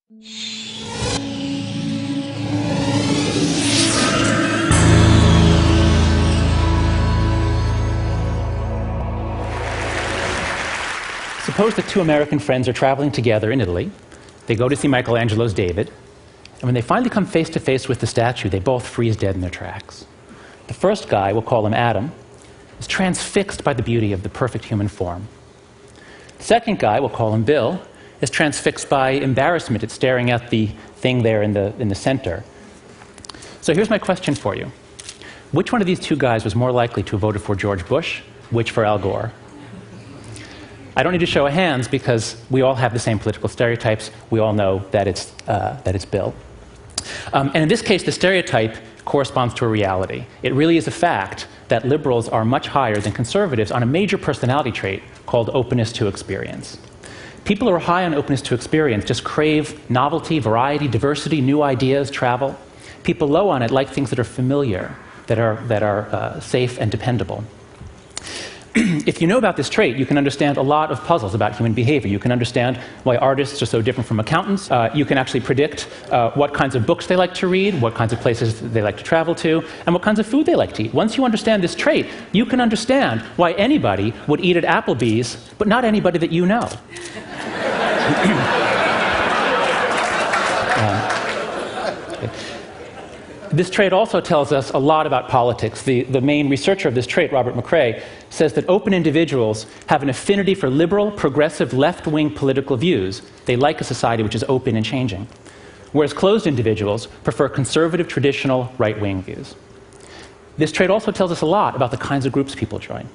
Suppose that two American friends are traveling together in Italy. They go to see Michelangelo's David, and when they finally come face to face with the statue, they both freeze dead in their tracks. The first guy, we'll call him Adam, is transfixed by the beauty of the perfect human form. The second guy, we'll call him Bill, is transfixed by embarrassment at staring at the thing there in the center. So here's my question for you. Which one of these two guys was more likely to have voted for George Bush, which for Al Gore? I don't need to show of hands because we all have the same political stereotypes. We all know that it's Bill. And in this case, the stereotype corresponds to a reality. It really is a fact that liberals are much higher than conservatives on a major personality trait called openness to experience. People who are high on openness to experience just crave novelty, variety, diversity, new ideas, travel. People low on it like things that are familiar, that are safe and dependable. If you know about this trait, you can understand a lot of puzzles about human behavior. You can understand why artists are so different from accountants. You can actually predict what kinds of books they like to read, what kinds of places they like to travel to, and what kinds of food they like to eat. Once you understand this trait, you can understand why anybody would eat at Applebee's, but not anybody that you know. This trait also tells us a lot about politics. The main researcher of this trait, Robert McCrae, says that open individuals have an affinity for liberal, progressive, left-wing political views. They like a society which is open and changing. Whereas closed individuals prefer conservative, traditional, right-wing views. This trait also tells us a lot about the kinds of groups people join.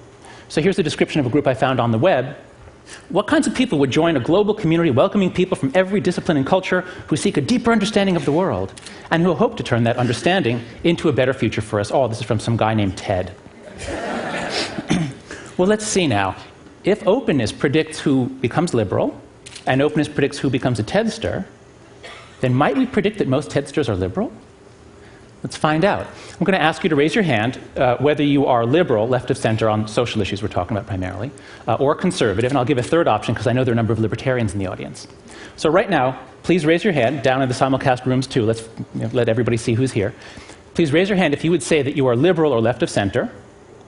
So here's a description of a group I found on the web. What kinds of people would join a global community welcoming people from every discipline and culture who seek a deeper understanding of the world and who hope to turn that understanding into a better future for us all? This is from some guy named Ted. Well, let's see now. If openness predicts who becomes liberal and openness predicts who becomes a Tedster, then might we predict that most Tedsters are liberal? Let's find out. I'm going to ask you to raise your hand whether you are liberal, left of center on social issues we're talking about primarily, or conservative, and I'll give a third option because I know there are a number of libertarians in the audience. So right now, please raise your hand, down in the simulcast rooms too. Let's let everybody see who's here. Please raise your hand if you would say that you are liberal or left of center.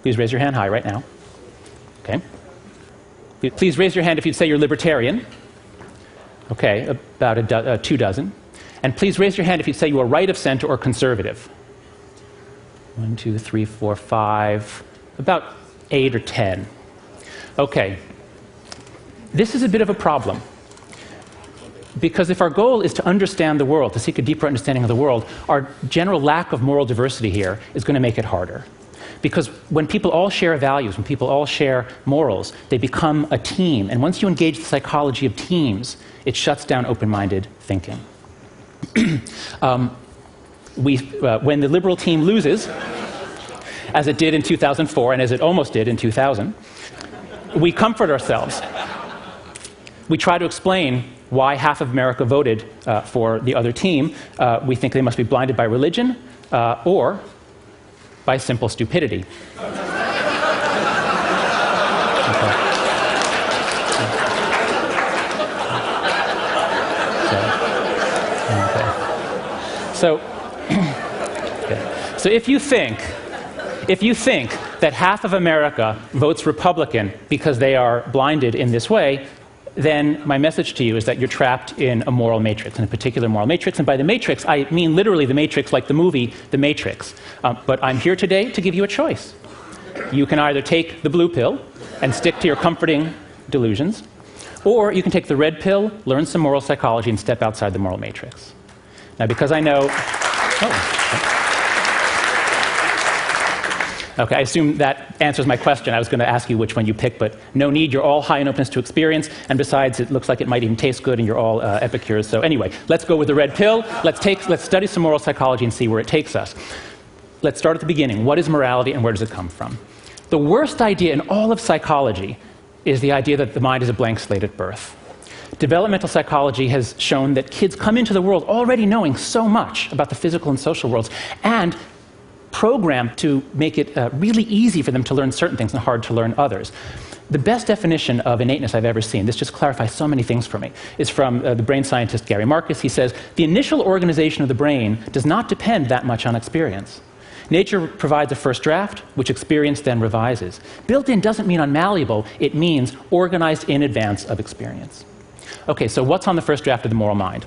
Please raise your hand high right now. Okay. Please raise your hand if you'd say you're libertarian. Okay, about 2 dozen. And please raise your hand if you'd say you are right of center or conservative. 1, 2, 3, 4, 5, about 8 or 10. Okay. This is a bit of a problem. Because if our goal is to understand the world, to seek a deeper understanding of the world, our general lack of moral diversity here is going to make it harder. Because when people all share values, when people all share morals, they become a team. And once you engage the psychology of teams, it shuts down open-minded thinking. When the liberal team loses, as it did in 2004 and as it almost did in 2000, we comfort ourselves. We try to explain why half of America voted for the other team. We think they must be blinded by religion or by simple stupidity. So if you think that half of America votes Republican because they are blinded in this way, then my message to you is that you're trapped in a moral matrix, in a particular moral matrix. And by the matrix, I mean literally the matrix like the movie The Matrix. But I'm here today to give you a choice. You can either take the blue pill and stick to your comforting delusions, or you can take the red pill, learn some moral psychology, and step outside the moral matrix. Now, because I know... Okay, I assume that answers my question. I was going to ask you which one you pick, but no need. You're all high in openness to experience, and besides, it looks like it might even taste good, and you're all epicures. So anyway, let's go with the red pill. Let's study some moral psychology and see where it takes us. Let's start at the beginning. What is morality, and where does it come from? The worst idea in all of psychology is the idea that the mind is a blank slate at birth. Developmental psychology has shown that kids come into the world already knowing so much about the physical and social worlds, and programmed to make it really easy for them to learn certain things and hard to learn others. The best definition of innateness I've ever seen, this just clarifies so many things for me, is from the brain scientist Gary Marcus. He says, the initial organization of the brain does not depend that much on experience. Nature provides a first draft, which experience then revises. Built-in doesn't mean unmalleable, it means organized in advance of experience. Okay, so what's on the first draft of the moral mind?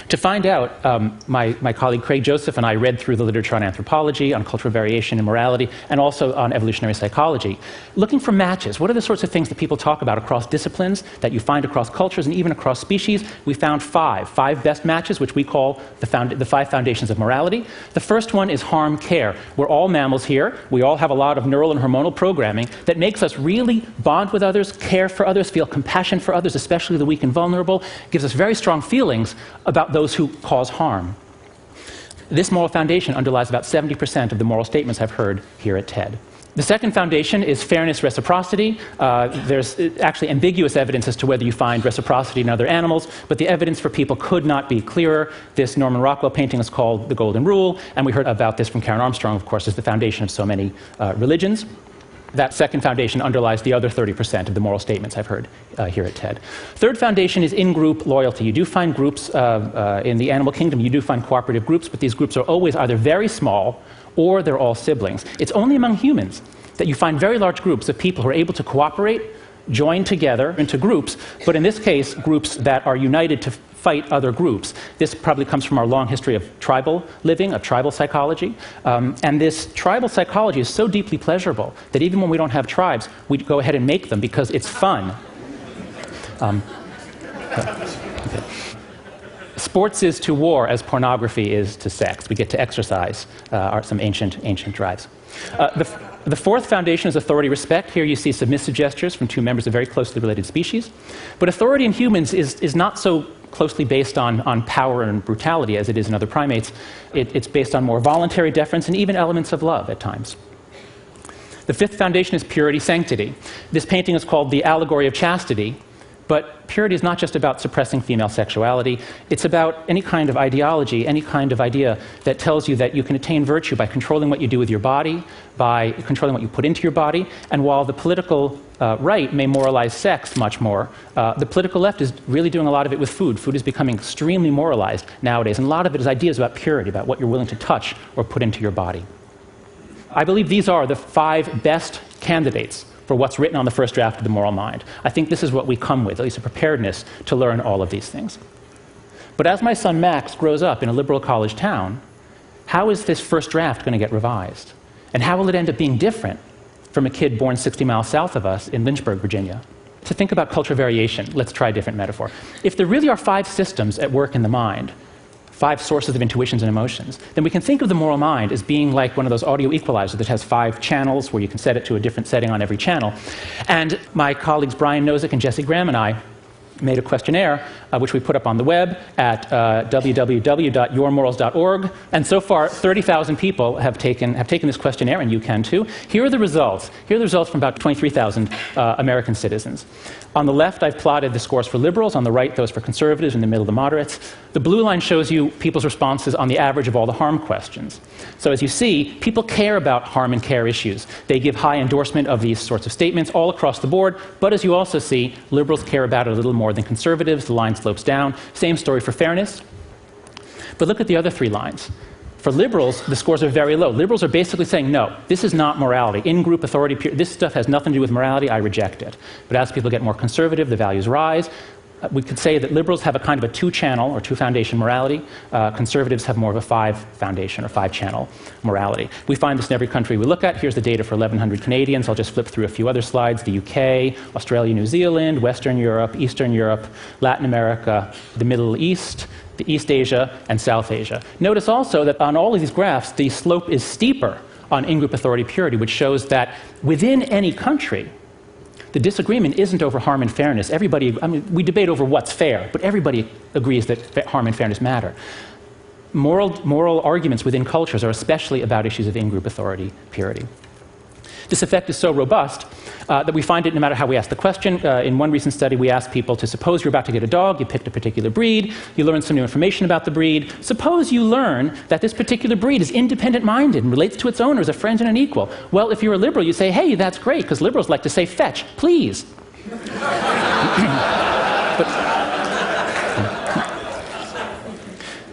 To find out, my colleague Craig Joseph and I read through the literature on anthropology, on cultural variation and morality, and also on evolutionary psychology, looking for matches. What are the sorts of things that people talk about across disciplines, that you find across cultures, and even across species? We found five best matches, which we call the 5 foundations of morality. The first one is harm-care. We're all mammals here. We all have a lot of neural and hormonal programming that makes us really bond with others, care for others, feel compassion for others, especially the weak and vulnerable, gives us very strong feelings about those who cause harm. This moral foundation underlies about 70% of the moral statements I've heard here at TED. The second foundation is fairness, reciprocity. There's actually ambiguous evidence as to whether you find reciprocity in other animals, but the evidence for people could not be clearer. This Norman Rockwell painting is called The Golden Rule, and we heard about this from Karen Armstrong, of course, as the foundation of so many religions. That second foundation underlies the other 30% of the moral statements I've heard here at TED. Third foundation is in-group loyalty. You do find groups in the animal kingdom, you do find cooperative groups, but these groups are always either very small or they're all siblings. It's only among humans that you find very large groups of people who are able to cooperate, join together into groups, but in this case, groups that are united to fight other groups. This probably comes from our long history of tribal living, of tribal psychology. And this tribal psychology is so deeply pleasurable that even when we don't have tribes, we go ahead and make them because it's fun. Okay. Sports is to war as pornography is to sex. We get to exercise some ancient drives. The fourth foundation is authority respect. Here you see submissive gestures from two members of very closely related species. But authority in humans is not so closely based on power and brutality as it is in other primates. It's based on more voluntary deference and even elements of love at times. The fifth foundation is purity, sanctity. This painting is called The Allegory of Chastity. But purity is not just about suppressing female sexuality. It's about any kind of ideology, any kind of idea that tells you that you can attain virtue by controlling what you do with your body, by controlling what you put into your body. And while the political right may moralize sex much more, the political left is really doing a lot of it with food. Food is becoming extremely moralized nowadays. And a lot of it is ideas about purity, about what you're willing to touch or put into your body. I believe these are the 5 best candidates for what's written on the first draft of the moral mind. I think this is what we come with, at least a preparedness to learn all of these things. But as my son Max grows up in a liberal college town, how is this first draft going to get revised? And how will it end up being different from a kid born 60 miles south of us in Lynchburg, Virginia? To think about cultural variation, let's try a different metaphor. If there really are 5 systems at work in the mind, 5 sources of intuitions and emotions, then we can think of the moral mind as being like one of those audio equalizers that has 5 channels where you can set it to a different setting on every channel. And my colleagues Brian Nozick and Jesse Graham and I made a questionnaire, which we put up on the web at www.yourmorals.org. And so far, 30,000 people have taken this questionnaire, and you can too. Here are the results. Here are the results from about 23,000 American citizens. On the left, I've plotted the scores for liberals. On the right, those for conservatives. In the middle, the moderates. The blue line shows you people's responses on the average of all the harm questions. So as you see, people care about harm and care issues. They give high endorsement of these sorts of statements all across the board. But as you also see, liberals care about it a little more than conservatives. The line slopes down. Same story for fairness. But look at the other 3 lines. For liberals, the scores are very low. Liberals are basically saying, no, this is not morality. In-group authority, this stuff has nothing to do with morality, I reject it. But as people get more conservative, the values rise. We could say that liberals have a kind of a 2-channel or 2-foundation morality. Conservatives have more of a 5-foundation or 5-channel morality. We find this in every country we look at. Here's the data for 1,100 Canadians. I'll just flip through a few other slides. The UK, Australia, New Zealand, Western Europe, Eastern Europe, Latin America, the Middle East, the East Asia, and South Asia. Notice also that on all of these graphs, the slope is steeper on in-group authority purity, which shows that within any country, the disagreement isn't over harm and fairness. Everybody, I mean, we debate over what's fair, but everybody agrees that harm and fairness matter. Moral arguments within cultures are especially about issues of in-group authority purity. This effect is so robust that we find it no matter how we ask the question. In one recent study, we asked people to suppose you're about to get a dog, you picked a particular breed, you learned some new information about the breed. Suppose you learn that this particular breed is independent-minded and relates to its owner as a friend and an equal. Well, if you're a liberal, you say, hey, that's great, because liberals like to say, fetch, please.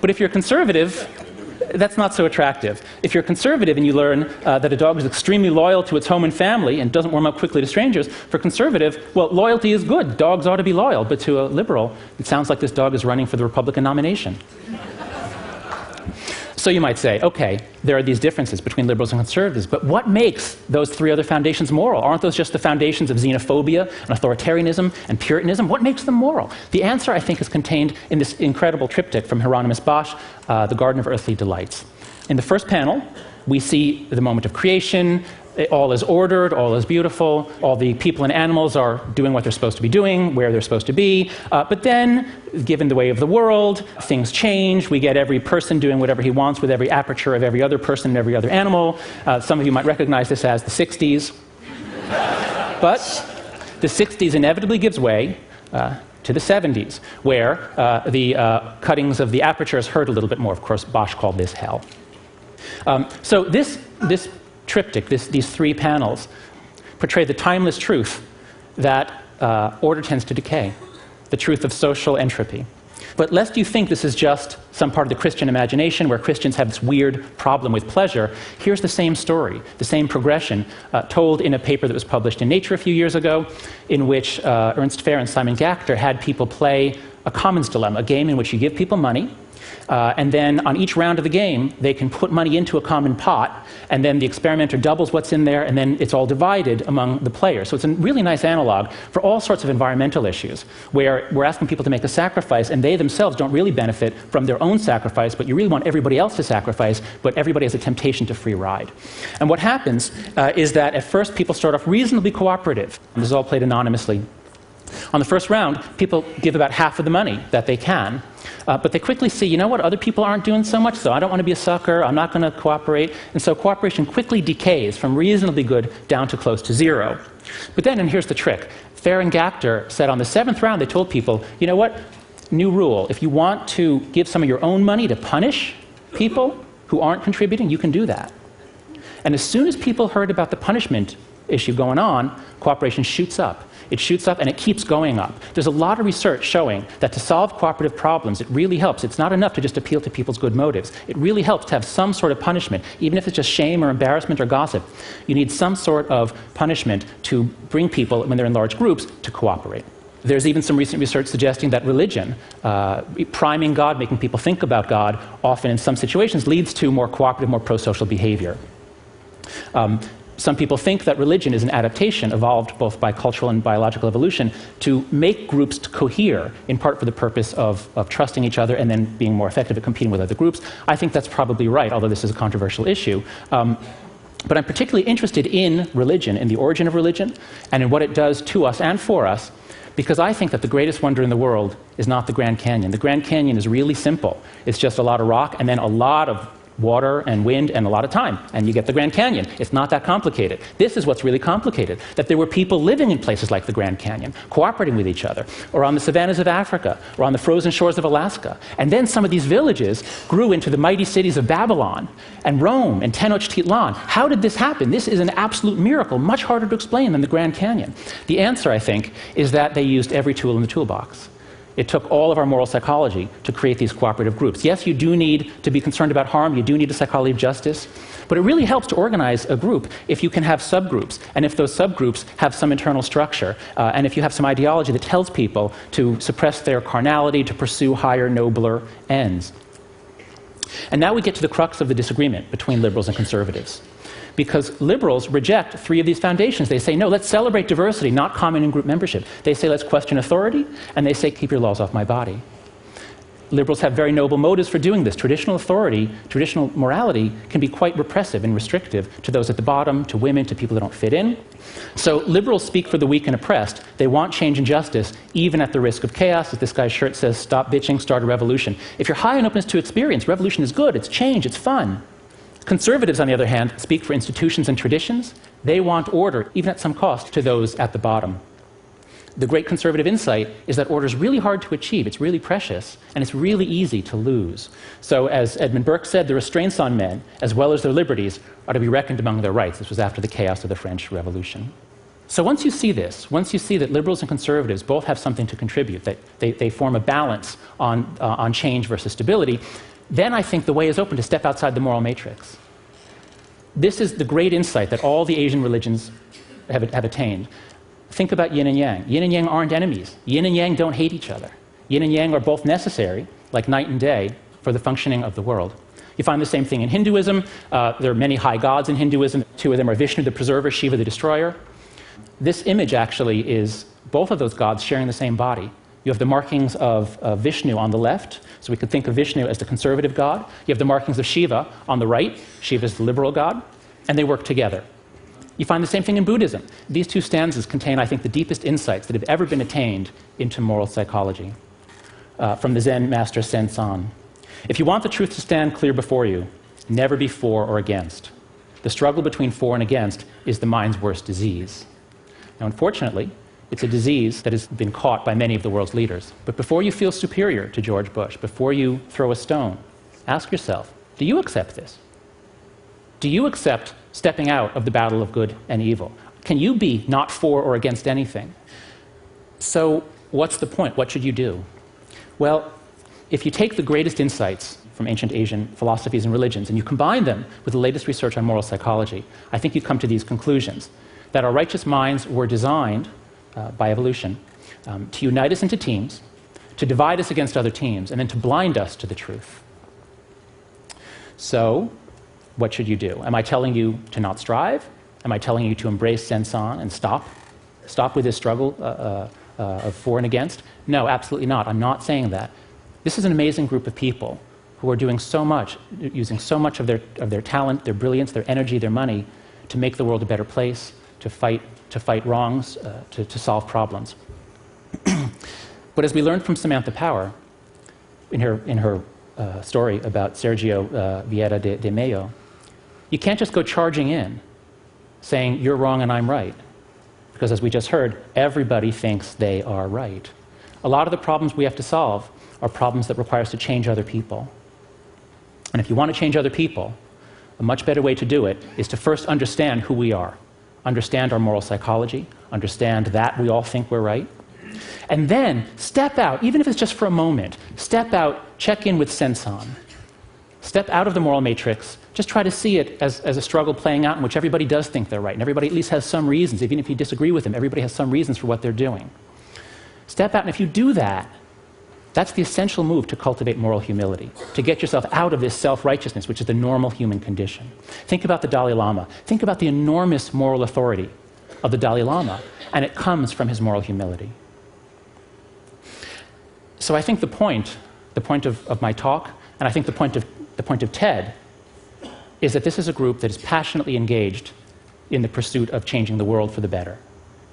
But if you're conservative, that's not so attractive. If you're conservative and you learn that a dog is extremely loyal to its home and family and doesn't warm up quickly to strangers, for conservative, well, loyalty is good. Dogs ought to be loyal. But to a liberal, it sounds like this dog is running for the Republican nomination. So you might say, okay, there are these differences between liberals and conservatives, but what makes those three other foundations moral? Aren't those just the foundations of xenophobia and authoritarianism and Puritanism? What makes them moral? The answer, I think, is contained in this incredible triptych from Hieronymus Bosch, The Garden of Earthly Delights. In the first panel, we see the moment of creation. All is ordered, all is beautiful, all the people and animals are doing what they're supposed to be doing, where they're supposed to be. But then, given the way of the world, things change. We get every person doing whatever he wants with every aperture of every other person and every other animal. Some of you might recognize this as the 60s. But the 60s inevitably gives way to the 70s, where the cuttings of the apertures hurt a little bit more. Of course, Bosch called this hell. So this triptych, these three panels, portray the timeless truth that order tends to decay, the truth of social entropy. But lest you think this is just some part of the Christian imagination where Christians have this weird problem with pleasure, here's the same story, the same progression, told in a paper that was published in Nature a few years ago, in which Ernst Fehr and Simon Gachter had people play a commons dilemma, a game in which you give people money, and then on each round of the game, they can put money into a common pot, and then the experimenter doubles what's in there, and then it's all divided among the players. So it's a really nice analog for all sorts of environmental issues, where we're asking people to make a sacrifice, and they themselves don't really benefit from their own sacrifice, but you really want everybody else to sacrifice, but everybody has a temptation to free ride. And what happens is that at first people start off reasonably cooperative. This is all played anonymously. On the first round, people give about half of the money that they can, but they quickly see, you know what, other people aren't doing so much, so I don't want to be a sucker, I'm not going to cooperate, and so cooperation quickly decays from reasonably good down to close to zero. But then, and here's the trick, Fehr and Gachter said on the 7th round, they told people, you know what, new rule, if you want to give some of your own money to punish people who aren't contributing, you can do that. And as soon as people heard about the punishment issue going on, cooperation shoots up. It shoots up and it keeps going up. There's a lot of research showing that to solve cooperative problems, it really helps. It's not enough to just appeal to people's good motives. It really helps to have some sort of punishment, even if it's just shame or embarrassment or gossip. You need some sort of punishment to bring people, when they're in large groups, to cooperate. There's even some recent research suggesting that religion, priming God, making people think about God, often in some situations leads to more cooperative, more pro-social behavior. Some people think that religion is an adaptation evolved both by cultural and biological evolution to make groups to cohere, in part for the purpose of trusting each other and then being more effective at competing with other groups. I think that's probably right, although this is a controversial issue. But I'm particularly interested in religion, in the origin of religion, and in what it does to us and for us, because I think that the greatest wonder in the world is not the Grand Canyon. The Grand Canyon is really simple. It's just a lot of rock and then a lot of water and wind and a lot of time, and you get the Grand Canyon. It's not that complicated. This is what's really complicated, that there were people living in places like the Grand Canyon, cooperating with each other, or on the savannas of Africa, or on the frozen shores of Alaska. And then some of these villages grew into the mighty cities of Babylon and Rome and Tenochtitlan. How did this happen? This is an absolute miracle, much harder to explain than the Grand Canyon. The answer, I think, is that they used every tool in the toolbox. It took all of our moral psychology to create these cooperative groups. Yes, you do need to be concerned about harm, you do need a psychology of justice, but it really helps to organize a group if you can have subgroups, and if those subgroups have some internal structure, and if you have some ideology that tells people to suppress their carnality, to pursue higher, nobler ends. And now we get to the crux of the disagreement between liberals and conservatives. Because liberals reject three of these foundations. They say, no, let's celebrate diversity, not common in-group membership. They say, let's question authority, and they say, keep your laws off my body. Liberals have very noble motives for doing this. Traditional authority, traditional morality can be quite repressive and restrictive to those at the bottom, to women, to people that don't fit in. So liberals speak for the weak and oppressed. They want change and justice, even at the risk of chaos. As this guy's shirt says, stop bitching, start a revolution. If you're high on openness to experience, revolution is good, it's change, it's fun. Conservatives, on the other hand, speak for institutions and traditions. They want order, even at some cost, to those at the bottom. The great conservative insight is that order is really hard to achieve, it's really precious, and it's really easy to lose. So, as Edmund Burke said, the restraints on men, as well as their liberties, are to be reckoned among their rights. This was after the chaos of the French Revolution. So once you see this, once you see that liberals and conservatives both have something to contribute, that they form a balance on change versus stability, then I think the way is open to step outside the moral matrix. This is the great insight that all the Asian religions have attained. Think about yin and yang. Yin and yang aren't enemies. Yin and yang don't hate each other. Yin and yang are both necessary, like night and day, for the functioning of the world. You find the same thing in Hinduism. There are many high gods in Hinduism. Two of them are Vishnu, the preserver, Shiva, the destroyer. This image actually is both of those gods sharing the same body. You have the markings of Vishnu on the left, so we could think of Vishnu as the conservative god. You have the markings of Shiva on the right. Shiva is the liberal god, and they work together. You find the same thing in Buddhism. These two stanzas contain, I think, the deepest insights that have ever been attained into moral psychology. From the Zen master Sen-san. If you want the truth to stand clear before you, never be for or against. The struggle between for and against is the mind's worst disease. Now, unfortunately, it's a disease that has been caught by many of the world's leaders. But before you feel superior to George Bush, before you throw a stone, ask yourself, do you accept this? Do you accept stepping out of the battle of good and evil? Can you be not for or against anything? So what's the point? What should you do? Well, if you take the greatest insights from ancient Asian philosophies and religions and you combine them with the latest research on moral psychology, I think you come to these conclusions, that our righteous minds were designed by evolution to unite us into teams, to divide us against other teams, and then to blind us to the truth. So, what should you do? Am I telling you to not strive? Am I telling you to embrace Sen-san and stop with this struggle of for and against? No, absolutely not. I'm not saying that. This is an amazing group of people who are doing so much, using so much of their talent, their brilliance, their energy, their money to make the world a better place, to fight wrongs, to solve problems. But as we learned from Samantha Power in her story about Sergio Vieira de Mello, you can't just go charging in saying, you're wrong and I'm right. Because as we just heard, everybody thinks they are right. A lot of the problems we have to solve are problems that require us to change other people. And if you want to change other people, a much better way to do it is to first understand who we are, understand our moral psychology, understand that we all think we're right, and then step out, even if it's just for a moment, step out, check in with Sen-san. Step out of the moral matrix, just try to see it as a struggle playing out in which everybody does think they're right, and everybody at least has some reasons. Even if you disagree with them, everybody has some reasons for what they're doing. Step out, and if you do that, that's the essential move to cultivate moral humility, to get yourself out of this self-righteousness, which is the normal human condition. Think about the Dalai Lama. Think about the enormous moral authority of the Dalai Lama, and it comes from his moral humility. So I think the point of my talk, and I think the point of TED, is that this is a group that is passionately engaged in the pursuit of changing the world for the better.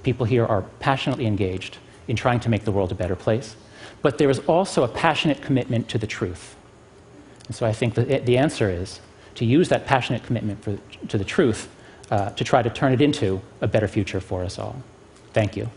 People here are passionately engaged in trying to make the world a better place. But there is also a passionate commitment to the truth. And so I think the answer is to use that passionate commitment to the truth to try to turn it into a better future for us all. Thank you.